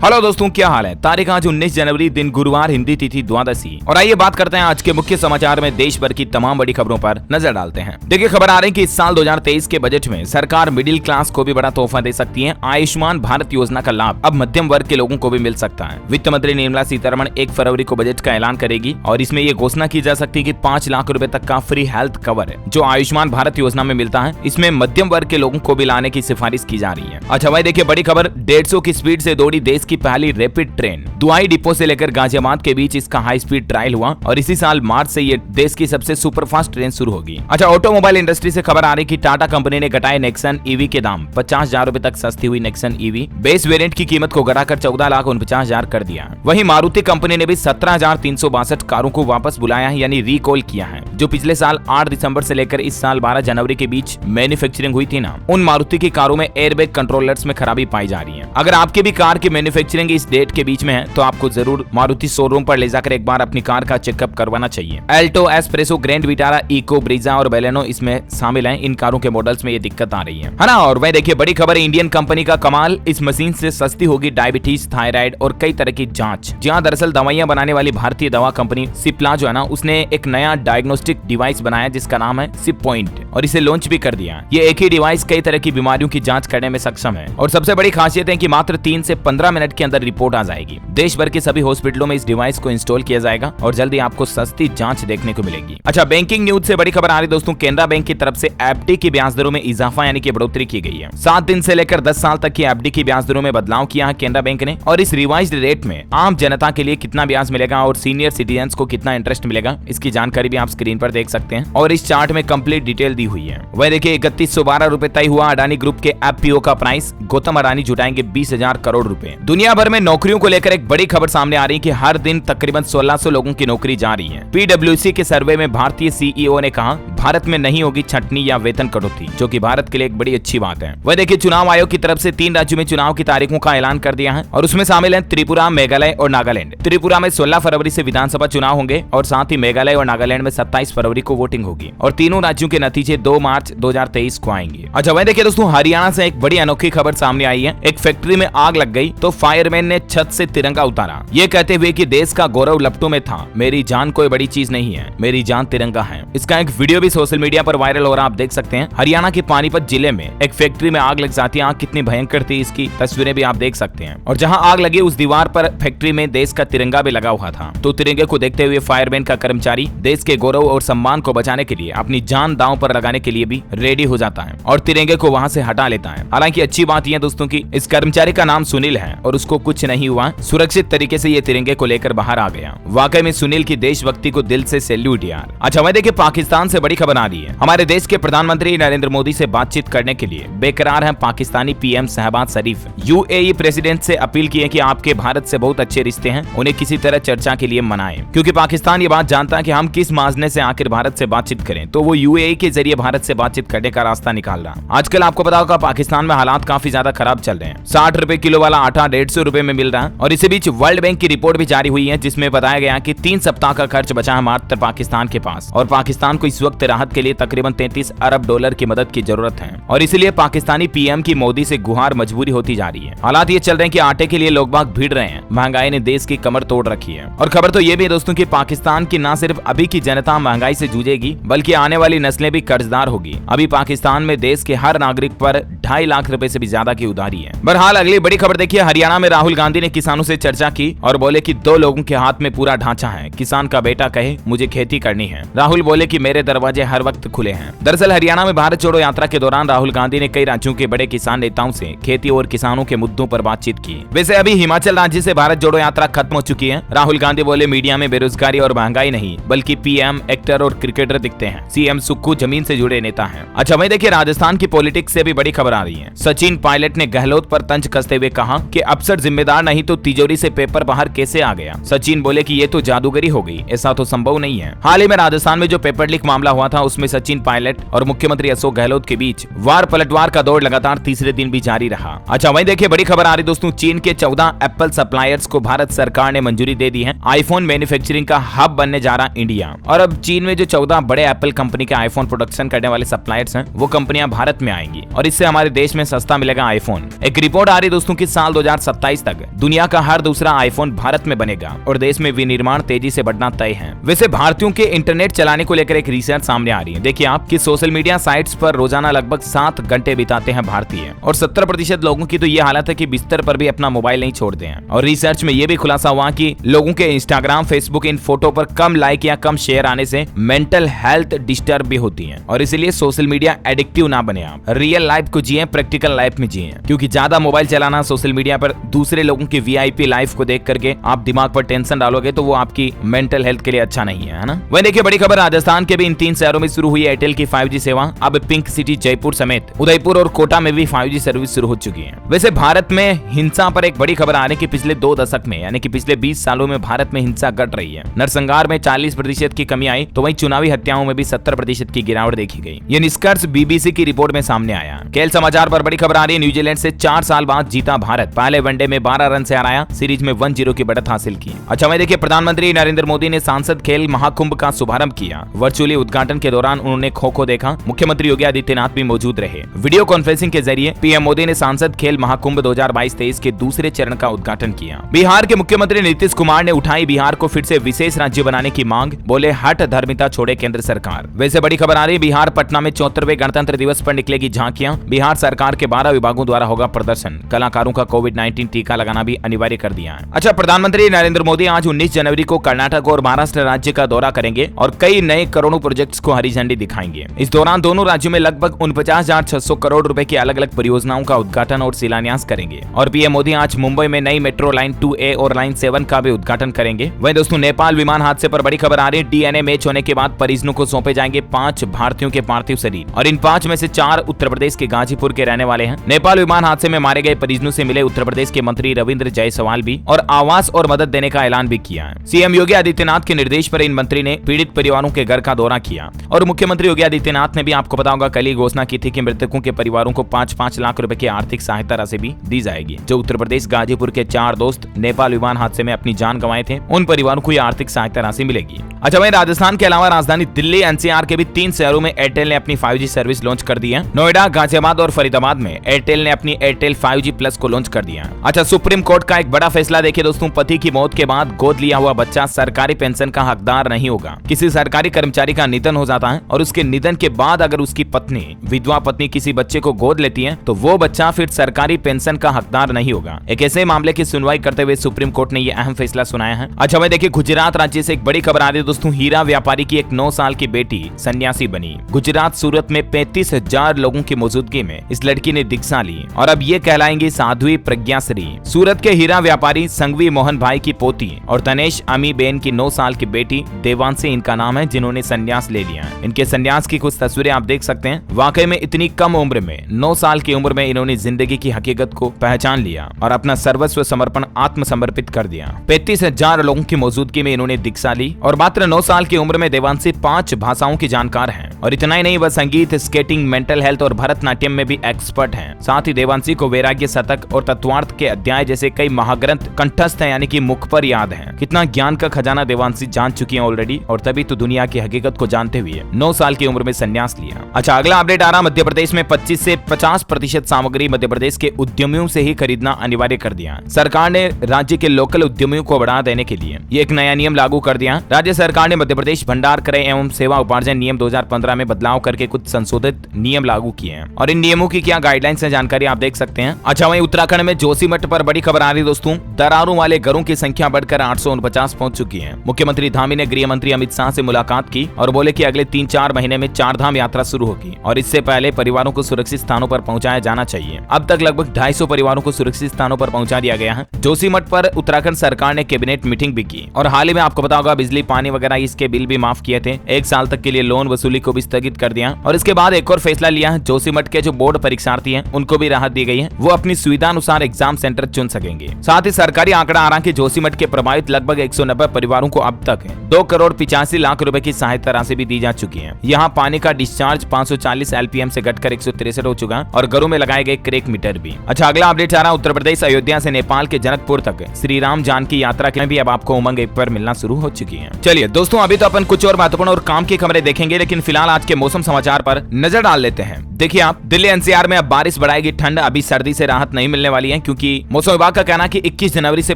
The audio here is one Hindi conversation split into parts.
हेलो दोस्तों, क्या हाल है। तारीख आज 19 जनवरी, दिन गुरुवार, हिंदी तिथि द्वादशी। और आइए बात करते हैं आज के मुख्य समाचार में देश भर की तमाम बड़ी खबरों पर नजर डालते हैं। देखिए, खबर आ रही है कि इस साल 2023 के बजट में सरकार मिडिल क्लास को भी बड़ा तोहफा दे सकती है। आयुष्मान भारत योजना का लाभ अब मध्यम वर्ग के लोगों को भी मिल सकता है। वित्त मंत्री निर्मला सीतारमण 1 फरवरी को बजट का ऐलान करेगी और इसमें ये घोषणा की जा सकती है कि 5 लाख रुपए तक का फ्री हेल्थ कवर जो आयुष्मान भारत योजना में मिलता है, इसमें मध्यम वर्ग के लोगों को भी लाने की सिफारिश की जा रही है। अच्छा भाई, देखिए बड़ी खबर, 150 की स्पीड से दौड़ी देश की पहली रैपिड ट्रेन। दुआई डिपो से लेकर गाजियाबाद के बीच इसका हाई स्पीड ट्रायल हुआ और इसी साल मार्च से ये देश की सबसे सुपरफास्ट ट्रेन शुरू होगी। अच्छा, ऑटोमोबाइल इंडस्ट्री से खबर आ रही कि टाटा कंपनी ने घटाए नेक्सन ईवी के दाम। 50,000 रुपए तक सस्ती हुई नेक्सन ईवी बेस वेरिएंट की कीमत को घटाकर 14,49,000 कर दिया। वहीं मारुति कंपनी ने भी 17,362 कारों को वापस बुलाया है, यानी रिकॉल किया है, जो पिछले साल 8 दिसंबर से लेकर इस साल 12 जनवरी के बीच मैन्युफैक्चरिंग हुई थी ना, उन मारुति की कारों में एयरबैग कंट्रोलर्स में खराबी पाई जा रही है। अगर आपके भी कार की मैन्युफैक्चरिंग इस डेट के बीच में है तो आपको जरूर मारुति शोरूम पर ले जाकर एक बार अपनी कार का चेकअप करवाना चाहिए। Alto, Espresso, Grand Vitara, Eeco, Brezza और बेलेनो इसमें शामिल हैं। इन कारों के मॉडल्स में ये दिक्कत आ रही है ना। और वह देखिए बड़ी खबर, इंडियन कंपनी का कमाल, इस मशीन से सस्ती होगी डायबिटीज, थायराइड और कई तरह की जांच। जहां दरअसल दवाइयां बनाने वाली भारतीय दवा कंपनी सिप्ला जो है ना, उसने एक नया डायग्नोस्टिक डिवाइस बनाया जिसका नाम है सिप पॉइंट और इसे लॉन्च भी कर दिया। ये एक ही डिवाइस कई तरह की बीमारियों की जांच करने में सक्षम है और सबसे बड़ी खासियत है कि मात्र 3 से 15 मिनट के अंदर रिपोर्ट आ जाएगी। देश भर के सभी हॉस्पिटलों में इस डिवाइस को इंस्टॉल किया जाएगा और जल्दी आपको सस्ती जांच देखने को मिलेगी। अच्छा, बैंकिंग न्यूज से बड़ी खबर आ रही दोस्तों, केनरा बैंक की तरफ से एफडी की ब्याज दरों में इजाफा यानी कि बढ़ोतरी की गई है। 7 दिन से लेकर 10 साल तक की एफडी की ब्याज दरों में बदलाव किया है केनरा बैंक ने। और इस रिवाइज्ड रेट में आम जनता के लिए कितना ब्याज मिलेगा और सीनियर सिटीजन्स को कितना इंटरेस्ट मिलेगा, इसकी जानकारी भी आप स्क्रीन पर देख सकते हैं और इस चार्ट में कंप्लीट डिटेल दी हुई है। वह देखिए 3112 रुपए तय हुआ अडानी ग्रुप के एफपीओ का प्राइस। गौतम अडानी जुटाएंगे 20,000 करोड़ रुपए। दुनिया भर में नौकरियों को लेकर एक बड़ी खबर सामने आ रही है कि हर दिन तकरीबन 1600 लोगों की नौकरी जा रही है। पीडब्ल्यूसी के सर्वे में भारतीय सीईओ ने कहा भारत में नहीं होगी छंटनी या वेतन कटौती, जो कि भारत के लिए एक बड़ी अच्छी बात है। वह देखिए चुनाव आयोग की तरफ से 3 राज्यों में चुनाव की तारीखों का ऐलान कर दिया है और उसमें शामिल है त्रिपुरा, मेघालय और नागालैंड। त्रिपुरा में 16 फरवरी से विधानसभा चुनाव होंगे और साथ ही मेघालय और नागालैंड में 27 फरवरी को वोटिंग होगी और तीनों राज्यों के नतीजे 2 मार्च 2023 को आएंगे। अच्छा, वह देखिए दोस्तों, हरियाणा से एक बड़ी अनोखी खबर सामने आई है। एक फैक्ट्री में आग लग गई तो फायरमैन ने छत से तिरंगा उतारा, ये कहते हुए कि देश का गौरव लपटों में था, मेरी जान कोई बड़ी चीज नहीं है, मेरी जान तिरंगा है। इसका एक वीडियो भी सोशल मीडिया पर वायरल हो रहा, आप देख सकते हैं। हरियाणा के पानीपत जिले में एक फैक्ट्री में आग लग जाती है। आग कितनी भयंकर थी, इसकी तस्वीरें भी आप देख सकते हैं। और जहां आग लगी उस दीवार पर फैक्ट्री में देश का तिरंगा भी लगा हुआ था। तो तिरंगे को देखते हुए फायरमैन का कर्मचारी देश के गौरव और सम्मान को बचाने के लिए अपनी जान दांव पर लगाने के लिए भी रेडी हो जाता है और तिरंगे को वहां से हटा लेता है। हालांकि अच्छी बात यह दोस्तों की इस कर्मचारी का नाम सुनील है और उसको कुछ नहीं हुआ, सुरक्षित तरीके से ये तिरंगे को लेकर बाहर आ गया। वाकई में सुनील की देशभक्ति को दिल से सैल्यूट यार। अच्छा, वह देखिए पाकिस्तान से बड़ी खबर आ रही है। हमारे देश के प्रधानमंत्री नरेंद्र मोदी से बातचीत करने के लिए बेकरार हैं पाकिस्तानी पीएम शहबाज शरीफ। यूएई प्रेसिडेंट से अपील की है कि आपके भारत से बहुत अच्छे रिश्ते हैं, उन्हें किसी तरह चर्चा के लिए मनाएं, क्योंकि पाकिस्तान ये बात जानता है कि हम किस माजने से आखिर भारत से बातचीत करें, तो वो यूएई के जरिए भारत से बातचीत करने का रास्ता निकाल रहा। आजकल आपको पता होगा पाकिस्तान में हालात काफी ज्यादा खराब चल रहे हैं। 60 रुपए किलो वाला आटा 150 रुपए में मिल रहा है और इसी बीच वर्ल्ड बैंक की रिपोर्ट भी जारी हुई है जिसमें बताया गया कि 3 सप्ताह का खर्च बचा है मात्र पाकिस्तान के पास और पाकिस्तान को इस वक्त राहत के लिए तकरीबन 33 अरब डॉलर की मदद की जरूरत है और इसलिए पाकिस्तानी पीएम की मोदी से गुहार मजबूरी होती जा रही है। हालात ये चल रहे हैं कि आटे के लिए लोग बाग भीड़ रहे हैं, महंगाई ने देश की कमर तोड़ रखी है। और खबर तो ये भी है दोस्तों कि पाकिस्तान की न सिर्फ अभी की जनता महंगाई से जूझेगी बल्कि आने वाली नस्लें भी कर्जदार होगी। अभी पाकिस्तान में देश के हर नागरिक पर 2.5 लाख रुपए से भी ज्यादा की उधारी है। बहरहाल अगली बड़ी खबर देखिए, हरियाणा में राहुल गांधी ने किसानों से चर्चा की और बोले कि 2 लोगों के हाथ में पूरा ढांचा है। किसान का बेटा कहे मुझे खेती करनी है, राहुल बोले कि मेरे दरवाजे हर वक्त खुले हैं। दरअसल हरियाणा में भारत जोड़ो यात्रा के दौरान राहुल गांधी ने कई राज्यों के बड़े किसान नेताओं से खेती और किसानों के मुद्दों पर बातचीत की। वैसे अभी हिमाचल राज्य से भारत जोड़ो यात्रा खत्म हो चुकी है। राहुल गांधी बोले मीडिया में बेरोजगारी और महंगाई नहीं बल्कि पीएम, एक्टर और क्रिकेटर दिखते हैं। सीएम सुक्खू जमीन से जुड़े नेता हैं। अच्छा भाई देखिए, राजस्थान की पॉलिटिक्स से भी बड़ी खबर आ रही है। सचिन पायलट ने गहलोत पर तंज कसते हुए कहा कि अफसर जिम्मेदार नहीं तो तिजोरी से पेपर बाहर कैसे आ गया। सचिन बोले कि ये तो जादूगरी हो गई, ऐसा तो संभव नहीं है। हाल ही में राजस्थान में जो पेपर लीक मामला हुआ था उसमें सचिन पायलट और मुख्यमंत्री अशोक गहलोत के बीच वार पलटवार का दौर लगातार तीसरे दिन भी जारी रहा। अच्छा वहीं देखिए बड़ी खबर आ रही दोस्तों, चीन के 14 एप्पल सप्लायर्स को भारत सरकार ने मंजूरी दे दी है। आईफोन मैन्युफैक्चरिंग का हब बनने जा रहा इंडिया। और अब चीन में जो 14 बड़े एप्पल कंपनी के आईफोन प्रोडक्शन करने वाले सप्लायर्स हैं वो कंपनियां भारत में आएंगी और इससे हमारे देश में सस्ता मिलेगा आईफोन। एक रिपोर्ट आ रही दोस्तों कि साल 2017 2027 तक दुनिया का हर दूसरा आईफोन भारत में बनेगा और देश में विनिर्माण तेजी से बढ़ना तय है। वैसे भारतीयों के इंटरनेट चलाने को लेकर एक रिसर्च सामने आ रही है। देखिए आप कि सोशल मीडिया साइट्स पर रोजाना लगभग 7 घंटे बिताते हैं भारतीय, और 70% लोगों की तो ये हालत है कि बिस्तर पर भी अपना मोबाइल नहीं छोड़ते हैं। और रिसर्च में ये भी खुलासा हुआ कि लोगों के इंस्टाग्राम, फेसबुक इन फोटो पर कम लाइक या कम शेयर आने से मेंटल हेल्थ डिस्टर्ब भी होती है। और इसलिए सोशल मीडिया एडिक्टिव ना बने, आप रियल लाइफ को जिए, प्रैक्टिकल लाइफ में जिए, क्योंकि ज्यादा मोबाइल चलाना, सोशल मीडिया पर दूसरे लोगों की वीआईपी लाइफ को देख करके आप दिमाग पर टेंशन डालोगे तो वो आपकी मेंटल हेल्थ के लिए अच्छा नहीं है ना। वहीं देखिए बड़ी खबर, राजस्थान के भी इन 3 शहरों में शुरू हुई एयरटेल की 5G सेवा। अब पिंक सिटी जयपुर समेत उदयपुर और कोटा में भी 5G सर्विस शुरू हो चुकी है। वैसे भारत में हिंसा पर एक बड़ी खबर आ रही है कि पिछले 2 दशक में यानी कि पिछले 20 सालों में भारत में हिंसा घट रही है। नरसंहार में 40% की कमी आई तो वहीं चुनावी हत्याओं में भी 70% की गिरावट देखी गई। ये निष्कर्ष बीबीसी की रिपोर्ट में सामने आया। खेल समाचार पर बड़ी खबर आ रही है, न्यूजीलैंड से 4 साल बाद जीता भारत। पहले वनडे में 12 रन से हराया, सीरीज में 1-0 की बढ़त हासिल की। अच्छा वहीं देखिए प्रधानमंत्री नरेंद्र मोदी ने सांसद खेल महाकुंभ का शुभारंभ किया। वर्चुअली उद्घाटन के दौरान उन्होंने खो-खो देखा। मुख्यमंत्री योगी आदित्यनाथ भी मौजूद रहे। वीडियो कॉन्फ्रेंसिंग के जरिए पीएम मोदी ने सांसद खेल महाकुंभ 2022-23 के दूसरे चरण का उद्घाटन किया। बिहार के मुख्यमंत्री नीतीश कुमार ने उठाई बिहार को फिर से विशेष राज्य बनाने की मांग, बोले हट धर्मिता छोड़े केंद्र सरकार। वैसे बड़ी खबर आ रही है, बिहार पटना में 74वें गणतंत्र दिवस पर निकलेगी झांकियां। बिहार सरकार के 12 विभागों द्वारा होगा प्रदर्शन। कलाकारों का कोविड-19 टीका लगाना भी अनिवार्य कर दिया है। अच्छा प्रधानमंत्री नरेंद्र मोदी आज 19 जनवरी को कर्नाटक और महाराष्ट्र राज्य का दौरा करेंगे और कई नए करोड़ों प्रोजेक्ट्स को हरी झंडी दिखाएंगे। इस दौरान दोनों राज्यों में लगभग 49,600 करोड़ रुपए की अलग अलग परियोजनाओं का उद्घाटन और शिलान्यास करेंगे। और पीएम मोदी आज मुंबई में नई मेट्रो लाइन 2A और लाइन 7 का भी उद्घाटन करेंगे। वहीं दोस्तों नेपाल विमान हादसे पर बड़ी खबर आ रही है। डीएनए मैच होने के बाद परिजनों को सौंपे जाएंगे 5 भारतीयों के पार्थिव शरीर और इन 5 में से 4 उत्तर प्रदेश के गाजीपुर के रहने वाले हैं। नेपाल विमान हादसे में मारे गए परिजनों से मिले उत्तर प्रदेश के मंत्री रविंद्र जायसवाल भी और आवास और मदद देने का ऐलान भी किया है। सीएम योगी आदित्यनाथ के निर्देश पर इन मंत्री ने पीड़ित परिवारों के घर का दौरा किया और मुख्यमंत्री योगी आदित्यनाथ ने भी आपको पता होगा कल ही घोषणा की थी कि मृतकों के परिवारों को 5-5 लाख रुपए की आर्थिक सहायता राशि भी दी जाएगी। जो उत्तर प्रदेश गाजीपुर के 4 दोस्त नेपाल विमान हादसे में अपनी जान गंवाए थे उन परिवारों को यह आर्थिक सहायता राशि मिलेगी। अच्छा वहीं राजस्थान के अलावा राजधानी दिल्ली एनसीआर के भी 3 शहरों में एयरटेल ने अपनी 5G सर्विस लॉन्च कर दी है। नोएडा, गाजियाबाद और फरीदाबाद में एयरटेल ने अपनी एयरटेल 5G प्लस को लॉन्च कर दिया। अच्छा सुप्रीम कोर्ट का एक बड़ा फैसला देखिए दोस्तों, पति की मौत के बाद गोद लिया हुआ बच्चा सरकारी पेंशन का हकदार नहीं होगा। किसी सरकारी कर्मचारी का निधन हो जाता है और उसके निधन के बाद अगर उसकी पत्नी, विधवा पत्नी किसी बच्चे को गोद लेती है तो वो बच्चा फिर सरकारी पेंशन का हकदार नहीं होगा। एक ऐसे मामले की सुनवाई करते हुए सुप्रीम कोर्ट ने ये अहम फैसला सुनाया है। अच्छा भाई देखिए गुजरात राज्य से एक बड़ी खबर आ रही है दोस्तों, हीरा व्यापारी की एक 9 साल की बेटी सन्यासी बनी। गुजरात सूरत में 35,000 लोगों की मौजूदगी में इस लड़की ने दीक्षा ली और अब ये कहलाएंगी साध्वी प्रज्ञाश्री। सूरत के हीरा व्यापारी संघवी मोहन भाई की पोती और तनेश अमी बेन की 9 साल की बेटी देवांशी इनका नाम है, जिन्होंने संन्यास ले लिया है। इनके संन्यास की कुछ तस्वीरें आप देख सकते हैं। वाकई में इतनी कम उम्र में 9 साल की उम्र में इन्होंने जिंदगी की हकीकत को पहचान लिया और अपना सर्वस्व समर्पण आत्मसमर्पित कर दिया। 35,000 लोगों की मौजूदगी में इन्होंने दीक्षा ली और मात्र 9 साल की उम्र में देवांशी 5 भाषाओं की जानकार हैं। और इतना ही नहीं, वह संगीत, स्केटिंग, मेंटल हेल्थ और भरतनाट्यम में भी एक्सपर्ट हैं। साथ ही देवांशी को वैराग्य शतक और तत्वार्थ के अध्याय जैसे कई महाग्रंथ कंठस्थ हैं, यानी कि मुख पर याद हैं। कितना ज्ञान का खजाना देवांशी जान चुकी हैं ऑलरेडी और तभी तो दुनिया की हकीकत को जानते हुए 9 साल की उम्र में संन्यास लिया। अच्छा अगला अपडेट आ रहा, मध्य प्रदेश में 25 से 50% सामग्री मध्य प्रदेश के उद्यमियों से ही खरीदना अनिवार्य कर दिया। सरकार ने राज्य के लोकल उद्यमियों को बढ़ा देने के लिए ये एक नया नियम लागू कर दिया। राज्य सरकार ने मध्य प्रदेश भंडार क्रय एवं सेवा उपार्जन नियम 2015 में बदलाव करके कुछ संशोधित नियम लागू किए हैं और इन नियमों की क्या गाइडलाइंस है जानकारी आप देख सकते हैं। अच्छा वहीं उत्तराखंड में जोशीमठ पर बड़ी खबर आ रही दोस्तों, दरारों वाले घरों की संख्या बढ़कर 849 पहुंच चुकी है। मुख्यमंत्री धामी ने गृह मंत्री अमित शाह से मुलाकात की और बोले कि अगले 3-4 महीने में 4 धाम यात्रा शुरू होगी और इससे पहले परिवारों को सुरक्षित स्थानों पर पहुंचाया जाना चाहिए। अब तक लगभग 250 परिवारों को सुरक्षित स्थानों पर पहुंचा दिया गया है। जोशीमठ पर उत्तराखंड सरकार ने कैबिनेट मीटिंग भी की और हाल ही में आपको पता होगा बिजली, पानी वगैरह इसके बिल भी माफ किए थे। 1 साल तक के लिए लोन वसूली को भी स्थगित कर दिया और इसके बाद एक और फैसला लिया है, जोशीमठ के जो बोर्ड परीक्षार्थी हैं उनको भी राहत दी गई है, वो अपनी सुविधा अनुसार एग्जाम सेंटर चुन सकेंगे। साथ ही सरकारी आंकड़ा आ रहा है कि जोशीमठ के प्रभावित लगभग 190 परिवारों को अब तक 2,85,00,000 रुपए की सहायता राशि भी दी जा चुकी है। यहाँ पानी का डिस्चार्ज 540 LPM से घटकर 163 हो चुका और घरों में लगाए गए क्रैक मीटर भी। अच्छा अगला अपडेट आ रहा, उत्तर प्रदेश अयोध्या से नेपाल के जनकपुर तक श्री राम जानकी यात्रा के लिए भी अब आपको उमंग ऐप पर मिलना शुरू हो चुकी है। चलिए दोस्तों अभी तो अपन कुछ और महत्वपूर्ण और काम की खबरें देखेंगे, लेकिन फिलहाल आज के मौसम समाचार पर नजर डाल लेते हैं। देखिए आप, दिल्ली एनसीआर में अब बारिश बढ़ाएगी ठंड। अभी सर्दी से राहत नहीं मिलने वाली है क्योंकि जबकि मौसम विभाग का कहना है कि 21 जनवरी से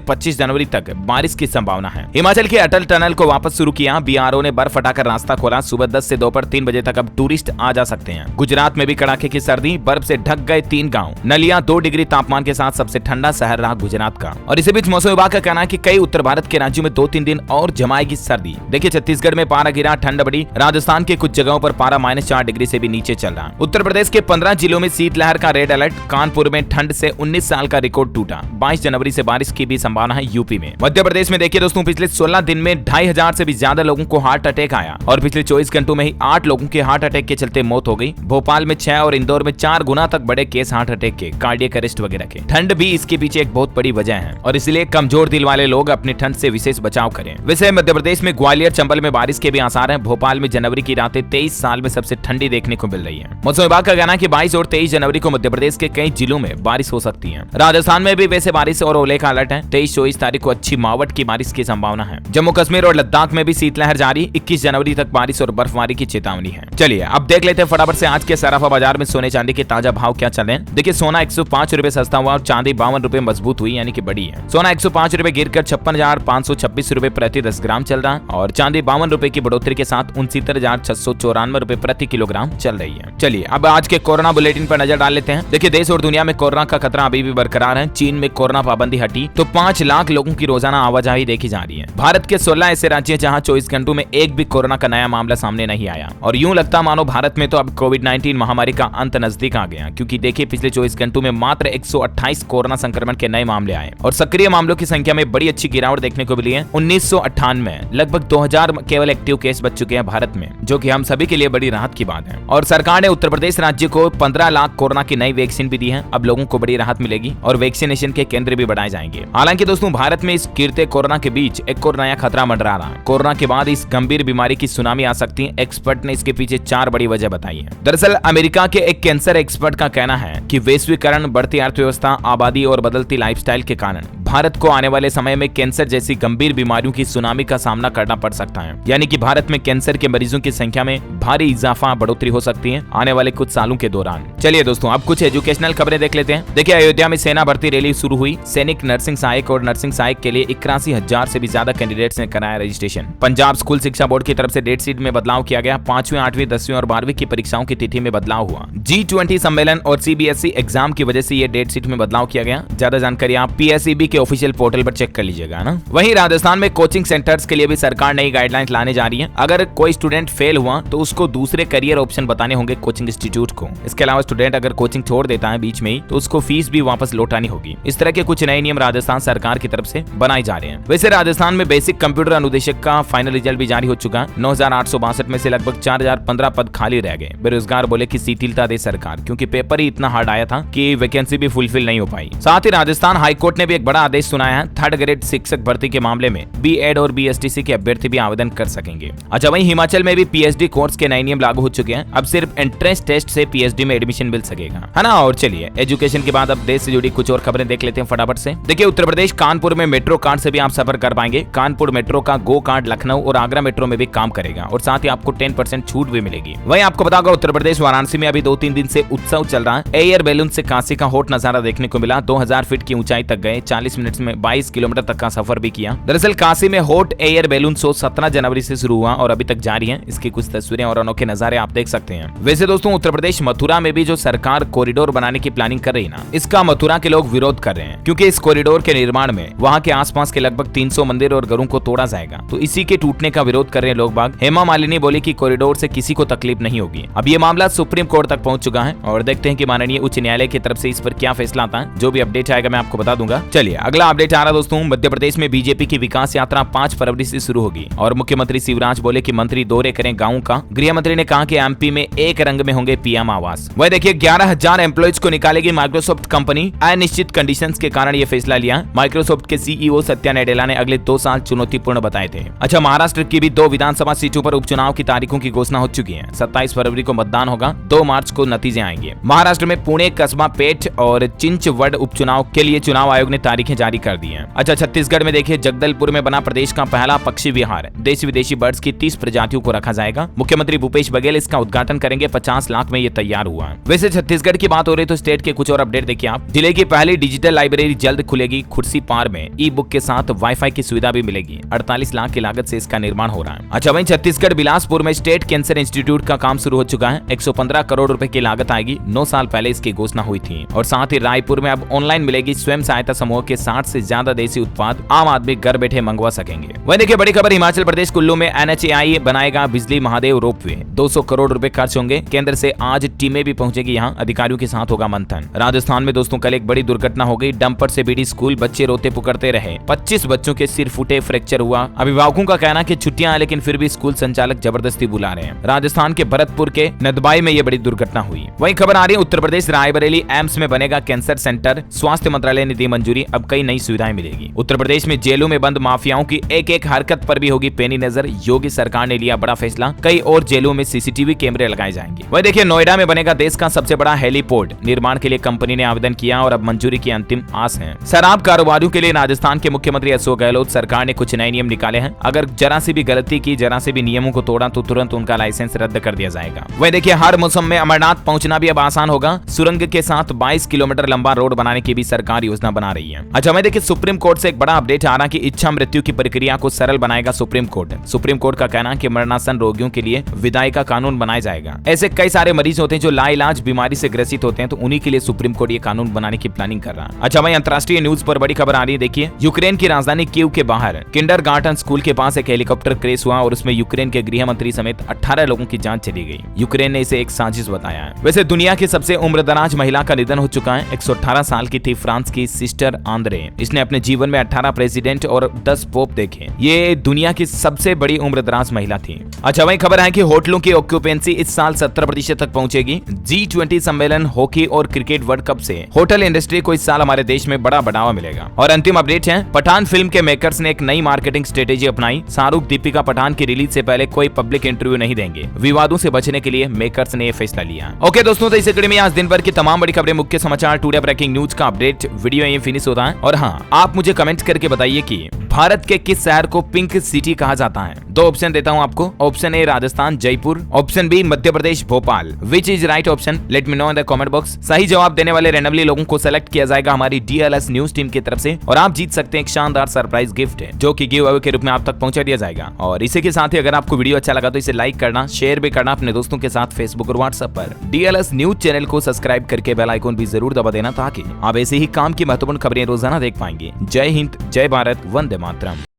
25 जनवरी तक बारिश की संभावना है। हिमाचल के अटल टनल को वापस शुरू किया, बीआरओ ने बर्फ हटाकर रास्ता खोला। सुबह 10 से दोपहर 3 बजे तक अब टूरिस्ट आ जा सकते हैं। गुजरात में भी कड़ाके की सर्दी, बर्फ से ढक गए 3 गांव। नलिया 2 डिग्री तापमान के साथ सबसे ठंडा शहर रहा गुजरात का। और इसी बीच मौसम विभाग का कहना है कि कई उत्तर भारत के राज्यों में 2-3 दिन और जमाएगी सर्दी। देखिए छत्तीसगढ़ में पारा गिरा, ठंड बढ़ी। राजस्थान के कुछ जगहों पर पारा -4 डिग्री से भी नीचे चल रहा। उत्तर प्रदेश के 15 जिलों में शीतलहर का रेड अलर्ट। कानपुर में ठंड से 19 साल का रिकॉर्ड टूटा। 22 जनवरी से बारिश की भी संभावना है यूपी में। मध्य प्रदेश में देखिए दोस्तों, पिछले 16 दिन में 2500 से भी ज्यादा लोगों को हार्ट अटैक आया और पिछले 24 घंटों में ही 8 लोगों के हार्ट अटैक के चलते मौत हो गई। भोपाल में 6 और इंदौर में 4 गुना तक बड़े केस हार्ट अटैक के, कार्डियक अरेस्ट वगैरह के। ठंड भी इसके पीछे एक बहुत बड़ी वजह है और इसलिए कमजोर दिल वाले लोग अपनी ठंड से विशेष बचाव करें। वैसे मध्य प्रदेश में ग्वालियर चंबल में बारिश के भी आसार हैं। भोपाल में जनवरी की रातें 23 साल में सबसे ठंडी देखने को मिल रही है। मौसम विभाग का कहना है कि 22 और 23 जनवरी को मध्य प्रदेश के कई जिलों में बारिश हो सकती है। राजस्थान में भी वैसे बारिश और ओले का अलर्ट है। 23-24 तारीख को अच्छी मावट की बारिश की संभावना है। जम्मू कश्मीर और लद्दाख में भी शीतलहर जारी। 21 जनवरी तक बारिश और बर्फबारी की चेतावनी है। चलिए अब देख लेते हैं फटाफट से आज के सराफा बाजार में सोने चांदी के ताजा भाव क्या चल रहे हैं। देखिए सोना 105 रुपए सस्ता हुआ और चांदी 52 रुपए मजबूत हुई, यानी कि बड़ी है। सोना 105 रुपए गिरकर 56,526 रुपए प्रति 10 ग्राम चल रहा है और चांदी 52 रुपए की बढ़ोतरी के साथ 69,694 रुपए प्रति किलोग्राम चल रही है। चलिए अब आज के कोरोना बुलेटिन पर नजर डाल लेते हैं। देखिए देश और दुनिया में कोरोना का खतरा अभी भी बरकरार है। चीन में कोरोना पाबंदी हटी तो 5 लाख लोगों की रोजाना आवाजाही देखी जा रही है। भारत के 16 ऐसे राज्य हैं जहां 24 घंटों में एक भी कोरोना का नया मामला सामने नहीं आया और यूं लगता मानो भारत में तो अब कोविड-19 महामारी का अंत नजदीक आ गया, क्योंकि देखिए पिछले 24 घंटों में मात्र 128 कोरोना संक्रमण के नए मामले आए और सक्रिय मामलों की संख्या में बड़ी अच्छी गिरावट देखने को मिली है। 1998 लगभग 2000 केवल एक्टिव केस बच चुके हैं भारत में, जो कि हम सभी के लिए बड़ी राहत की बात है। और सरकार ने उत्तर प्रदेश राज्य को 15 लाख कोरोना की नई वैक्सीन भी दी है। अब लोगों को बड़ी राहत मिलेगी और वैक्सीनेशन के केंद्र भी बढ़ाए जाएंगे। हालांकि दोस्तों भारत में इस गिरते कोरोना के बीच एक और नया खतरा मंडरा रहा है। कोरोना के बाद इस गंभीर बीमारी की सुनामी आ सकती है। एक्सपर्ट ने इसके पीछे 4 बड़ी वजह बताई है। दरअसल अमेरिका के एक कैंसर एक्सपर्ट का कहना है कि वैश्वीकरण, बढ़ती अर्थव्यवस्था, आबादी और बदलती लाइफस्टाइल के कारण भारत को आने वाले समय में कैंसर जैसी गंभीर बीमारियों की सुनामी का सामना करना पड़ सकता है। यानी कि भारत में कैंसर के मरीजों की संख्या में भारी इजाफा, बढ़ोतरी हो सकती है आने वाले कुछ सालों के दौरान। चलिए दोस्तों अब कुछ एजुकेशनल खबरें देख लेते हैं। देखिए अयोध्या में सेना भर्ती रैली शुरू हुई। सैनिक, नर्सिंग सहायक और नर्सिंग सहायक के लिए 81,000 से भी ज्यादा कैंडिडेट्स ने कराया रजिस्ट्रेशन। पंजाब स्कूल शिक्षा बोर्ड की तरफ से डेट शीट में बदलाव किया गया। 5वीं, 8वीं, 10वीं और 12वीं की परीक्षाओं की तिथि में बदलाव हुआ। G20 सम्मेलन और CBSE एग्जाम की वजह से ये डेट शीट में बदलाव किया गया। ज्यादा जानकारी आप PSEB के ऑफिशियल पोर्टल पर चेक कर लीजिएगा ना। वहीं राजस्थान में कोचिंग सेंटर्स के लिए भी सरकार नई गाइडलाइंस लाने जा रही है। अगर कोई स्टूडेंट फेल हुआ तो उसको दूसरे करियर ऑप्शन बताने होंगे कोचिंग इंस्टीट्यूट को। इसके अलावा स्टूडेंट अगर कोचिंग छोड़ देता है बीच में ही तो उसको फीस भी वापस लौटानी होगी। इस तरह के कुछ नए नियम राजस्थान सरकार की तरफ से बनाए जा रहे हैं। वैसे राजस्थान में बेसिक कंप्यूटर अनुदेशक का फाइनल रिजल्ट भी जारी हो चुका है। 9,862 में से लगभग 4,015 पद खाली रह गए। बेरोजगार बोले कि शिथिलता दे सरकार, क्योंकि पेपर ही इतना हार्ड आया था कि वैकेंसी भी फुलफिल नहीं हो पाई। साथ ही राजस्थान हाईकोर्ट ने भी एक बड़ा आदेश सुनाया है। 3rd ग्रेड शिक्षक भर्ती के मामले में B.Ed और BSTC के अभ्यर्थी भी आवेदन कर सकेंगे। अच्छा वहीं हिमाचल में भी PhD कोर्स के नए नियम लागू हो चुके हैं। अब सिर्फ एंट्रेंस टेस्ट से PhD में एडमिशन मिल सकेगा, है ना। और चलिए एजुकेशन के बाद अब देश से जुड़ी कुछ और खबरें देख लेते हैं फटाफट से। देखिए उत्तर प्रदेश कानपुर में मेट्रो कार्ड से भी आप सफर कर पाएंगे। कानपुर मेट्रो का गो कार्ड लखनऊ और आगरा मेट्रो में भी काम करेगा और साथ ही आपको 10% छूट भी मिलेगी। वहीं आपको बताओगे उत्तर प्रदेश वाराणसी में अभी 2-3 दिन से उत्सव चल रहा है। एयर बैलून से काशी का हॉट नजारा देखने को मिला। 2000 फीट की ऊंचाई तक गए। 40 मिनट में 22 किलोमीटर तक का सफर भी किया। दरअसल काशी में हॉट एयर बैलून शो 17 जनवरी से शुरू हुआ और अभी तक जारी है। इसकी कुछ तस्वीरें और अनोखे नजारे आप देख सकते हैं। वैसे दोस्तों उत्तर प्रदेश मथुरा में भी जो सरकार कॉरिडोर बनाने की प्लानिंग कर रही है ना, इसका मथुरा के लोग विरोध कर रहे हैं, क्योंकि इस कॉरिडोर के निर्माण में वहां के आसपास के लगभग 300 मंदिर और घरों को तोड़ा जाएगा। तो इसी के टूटने का विरोध कर रहे हैं लोग बाग। हेमा मालिनी बोली कि कॉरिडोर से किसी को तकलीफ नहीं होगी। अब ये मामला सुप्रीम कोर्ट तक पहुंच चुका है और देखते हैं कि माननीय उच्च न्यायालय की तरफ से इस पर क्या फैसला आता है। जो भी अपडेट आएगा मैं आपको बता दूंगा। चलिए अगला अपडेट आ रहा दोस्तों, मध्य प्रदेश में बीजेपी की विकास यात्रा 5 फरवरी से शुरू होगी और मुख्यमंत्री शिवराज बोले कि मंत्री दौरे करें गाँव का। गृह मंत्री ने कहा कि MP में एक रंग में होंगे PM आवास। वह देखिए 11,000 एम्प्लॉइज को निकालेगी माइक्रोसॉफ्ट कंपनी। अनिश्चित कंडीशंस के कारण यह फैसला लिया। माइक्रोसॉफ्ट के CEO सत्या नाडेला ने अगले 2 साल चुनौतीपूर्ण बताए थे। अच्छा महाराष्ट्र की भी 2 विधानसभा सीटों पर उपचुनाव की तारीखों की घोषणा हो चुकी है। 27 फरवरी को मतदान होगा। 2 मार्च को नतीजे आएंगे। महाराष्ट्र में पुणे, कस्बा पेठ और चिंचवड उपचुनाव के लिए चुनाव आयोग ने तारीखें जारी कर दी हैं। अच्छा छत्तीसगढ़ में देखिए जगदलपुर में बना प्रदेश का पहला पक्षी विहार। देशी विदेशी बर्ड्स की 30 प्रजातियों को रखा जाएगा। मुख्यमंत्री भूपेश बघेल इसका उद्घाटन करेंगे। 50 लाख में ये तैयार हुआ है। वैसे छत्तीसगढ़ की बात हो रही तो स्टेट के कुछ और अपडेट देखिए आप। जिले की पहली डिजिटल लाइब्रेरी जल्द खुलेगी खुर्सी पार में, ई बुक के साथ वाईफाई की सुविधा भी मिलेगी। 48 लाख की लागत से इसका निर्माण हो रहा है। अच्छा वहीं छत्तीसगढ़ बिलासपुर में स्टेट कैंसर इंस्टीट्यूट का काम शुरू हो चुका है। 115 करोड़ रुपए की लागत आएगी। 9 साल पहले इसकी घोषणा हुई थी। और साथ ही रायपुर में अब ऑनलाइन मिलेगी स्वयं सहायता समूह के 60 से ज्यादा देसी उत्पाद, आम आदमी घर बैठे मंगवा सकेंगे। वहीं देखिए बड़ी खबर, हिमाचल प्रदेश कुल्लू में NHAI बनाएगा बिजली महादेव रोपवे। 200 करोड़ रुपए खर्च होंगे। केंद्र से आज टीमें भी पहुंचेगी यहाँ, अधिकारियों के साथ होगा मंथन। राजस्थान में दोस्तों कल एक बड़ी दुर्घटना हो गई। डंपर से बीड़ी स्कूल, बच्चे रोते पुकारते रहे। 25 बच्चों के सिर फूटे, फ्रैक्चर हुआ। अभिभावकों का कहना कि छुट्टियां हैं, लेकिन फिर भी स्कूल संचालक जबरदस्ती बुला रहे हैं। राजस्थान के भरतपुर के नदबाई में यह बड़ी दुर्घटना हुई। वहीं खबर आ रही है उत्तर प्रदेश रायबरेली एम्स में बनेगा कैंसर सेंटर। स्वास्थ्य मंत्रालय ने दी मंजूरी, अब कई नई सुविधाएं मिलेगी। उत्तर प्रदेश में जेलों में बंद माफियाओं की एक एक हरकत पर भी होगी पैनी नजर। योगी सरकार ने लिया बड़ा फैसला, कई और जेलों में CCTV कैमरे लगाए जाएंगे। वहीं देखिए नोएडा में बनेगा देश का सबसे बड़ा हेलीपोर्ट। निर्माण के लिए कंपनी ने आवेदन किया और अब मंजूरी की अंतिम आस है। शराब कारोबारियों के लिए राजस्थान के मुख्यमंत्री अशोक गहलोत सरकार ने कुछ नए नियम निकाले हैं। अगर जरा सी भी गलती की, जरा से भी नियमों को तोड़ा तो तुरंत उनका लाइसेंस रद्द कर दिया जाएगा। वहीं देखिए हर मौसम में अमरनाथ पहुंचना भी अब आसान होगा। सुरंग के साथ 22 किलोमीटर लंबा रोड बनाने की भी सरकार योजना बना रही है। अच्छा वहीं देखिए सुप्रीम कोर्ट से एक बड़ा अपडेट आ रहा कि इच्छा मृत्यु की प्रक्रिया को सरल बनाएगा सुप्रीम कोर्ट। सुप्रीम कोर्ट का कहना है कि मरणासन रोगियों के लिए विदाई का कानून बनाया जाएगा। ऐसे कई सारे मरीज होते हैं जो लाइलाज बीमारी से ग्रसित होते हैं, तो उन्हीं के लिए सुप्रीम कोर्ट ये कानून बनाने की प्लानिंग कर रहा है। अच्छा वहीं अंतर्राष्ट्रीय न्यूज पर बड़ी खबर आ रही है। देखिए यूक्रेन की राजधानी कीव के बाहर किंडरगार्टन स्कूल के पास एक हेलीकॉप्टर क्रैश हुआ और उसमें यूक्रेन के गृह मंत्री समेत 18 लोगों की जान चली गई। यूक्रेन ने इसे एक साजिश बताया है। वैसे दुनिया की सबसे उम्रदराज महिला का निधन हो चुका है। 118 साल की थी फ्रांस की सिस्टर आंद्रे। इसने अपने जीवन में 18 प्रेसिडेंट और 10 पोप देखे। ये दुनिया की सबसे बड़ी उम्रदराज महिला थी। अच्छा वहीं खबर है कि होटलों की ऑक्यूपेंसी इस साल 70% तक पहुंचेगी। G20 सम्मेलन, हॉकी और क्रिकेट वर्ल्ड कप से होटल इंडस्ट्री को इस साल हमारे देश में बड़ा बढ़ावा मिलेगा। और अंतिम अपडेट है, पठान फिल्म के मेकर्स ने एक नई मार्केटिंग स्ट्रेटेजी अपनाई। शाहरुख दीपिका पठान की रिलीज से पहले कोई पब्लिक इंटरव्यू नहीं देंगे। विवादों से बचने के लिए मेकर्स ने यह फैसला लिया। ओके दोस्तों, तो इस कड़ी में आज दिन भर की तमाम बड़ी खबरें, मुख्य समाचार, टुडे ब्रेकिंग न्यूज का अपडेट वीडियो ये फिनिश होता है। और हाँ, आप मुझे कमेंट करके बताइए कि भारत के किस शहर को पिंक सिटी कहा जाता है। 2 ऑप्शन देता हूं आपको। Option A Rajasthan Jaipur, option B Madhya Pradesh Bhopal. Which is right option, let me know in the comment box. सही जवाब देने वाले रैंडमली लोगों को सेलेक्ट किया जाएगा हमारी DLS न्यूज टीम की तरफ से, और आप जीत सकते हैं एक शानदार सरप्राइज गिफ्ट जो कि गिव अवे के रूप में आप तक पहुंचा दिया जाएगा। और इसी के साथ ही अगर आपको वीडियो अच्छा लगा तो इसे लाइक करना, शेयर भी करना अपने दोस्तों के साथ फेसबुक और व्हाट्सएप पर। DLS न्यूज चैनल को सब्सक्राइब करके बेल आइकन भी जरूर दबा देना, ताकि आप ऐसे ही काम की महत्वपूर्ण खबरें रोजाना देख पाएंगे। जय हिंद, जय भारत, वंदे मातरम।